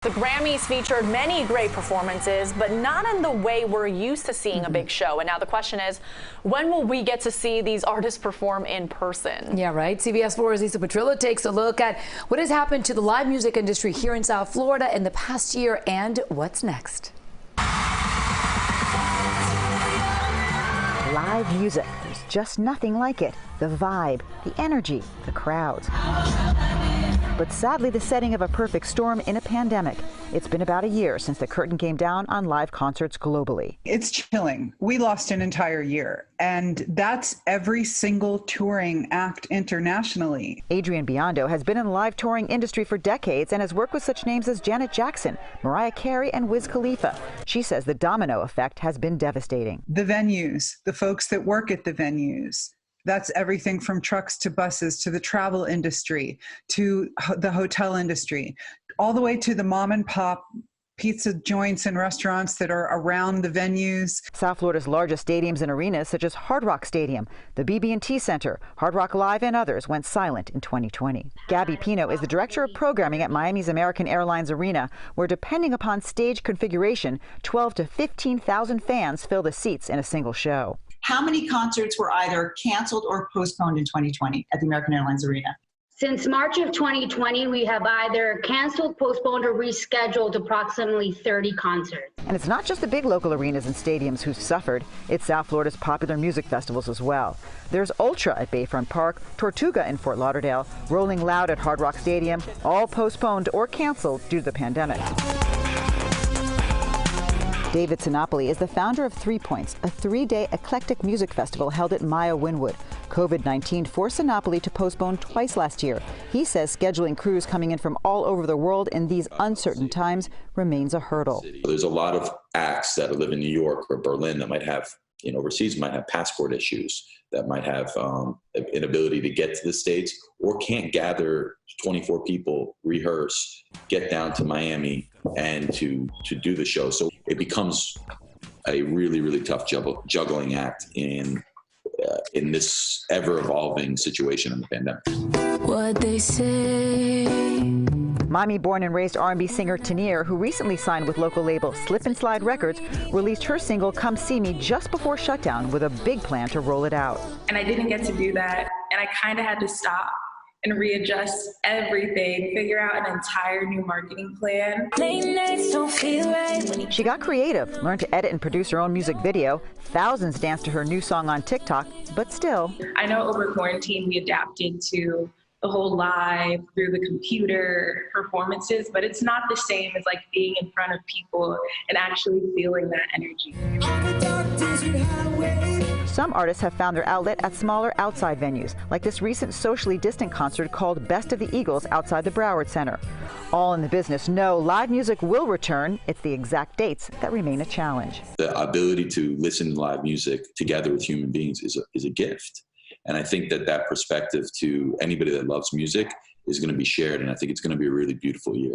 The Grammys featured many great performances, but not in the way we're used to seeing a big show. And now the question is, when will we get to see these artists perform in person? Yeah, right. CBS 4's Lisa Petrillo takes a look at what has happened to the live music industry here in South Florida in the past year and what's next. Live music. There's just nothing like it. The vibe, the energy, the crowds. But sadly, the setting of a perfect storm in a pandemic. It's been about a year since the curtain came down on live concerts globally. It's chilling. We lost an entire year, and that's every single touring act internationally. Adrienne Biondo has been in the live touring industry for decades and has worked with such names as Janet Jackson, Mariah Carey, and Wiz Khalifa. She says the domino effect has been devastating. The venues, the folks that work at the venues, that's everything from trucks to buses to the travel industry to the hotel industry, all the way to the mom and pop pizza joints and restaurants that are around the venues. South Florida's largest stadiums and arenas, such as Hard Rock Stadium, the BB&T Center, Hard Rock Live, and others, went silent in 2020. Gabby Pino is the director of programming at Miami's American Airlines Arena, where, depending upon stage configuration, 12 to 15,000 fans fill the seats in a single show. How many concerts were either canceled or postponed in 2020 at the American Airlines Arena? Since March of 2020, we have either canceled, postponed, or rescheduled approximately 30 concerts. And it's not just the big local arenas and stadiums who've suffered. It's South Florida's popular music festivals as well. There's Ultra at Bayfront Park, Tortuga in Fort Lauderdale, Rolling Loud at Hard Rock Stadium, all postponed or canceled due to the pandemic. David Sinopoli is the founder of 3 Points, a 3-day eclectic music festival held at Maya Wynwood. COVID-19 forced Sinopoli to postpone twice last year. He says scheduling crews coming in from all over the world in these uncertain times remains a hurdle. There's a lot of acts that live in New York or Berlin that might have, overseas, might have passport issues, that might have inability to get to the States, or can't gather 24 people, rehearse, get down to Miami and to do the show. So it becomes a really, really tough juggling act in this ever-evolving situation in the pandemic. What they say. Miami-born and raised R&B singer Tanier, who recently signed with local label Slip and Slide Records, released her single Come See Me just before shutdown with a big plan to roll it out. And I didn't get to do that, and I kind of had to stop and readjust everything, figure out an entire new marketing plan. Late nights don't feel right. She got creative, learned to edit and produce her own music video. Thousands danced to her new song on TikTok, but still. I know over quarantine we adapted to the whole live through the computer performances, but it's not the same as like being in front of people and actually feeling that energy. Some artists have found their outlet at smaller outside venues, like this recent socially distant concert called Best of the Eagles outside the Broward Center. All in the business know live music will return. It's the exact dates that remain a challenge. The ability to listen to live music together with human beings is a gift. And I think that perspective to anybody that loves music is going to be shared, and I think it's going to be a really beautiful year.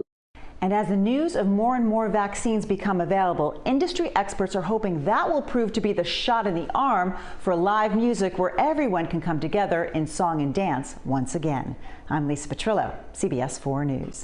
And as the news of more and more vaccines become available, industry experts are hoping that will prove to be the shot in the arm for live music where everyone can come together in song and dance once again. I'm Lisa Petrillo, CBS 4 News.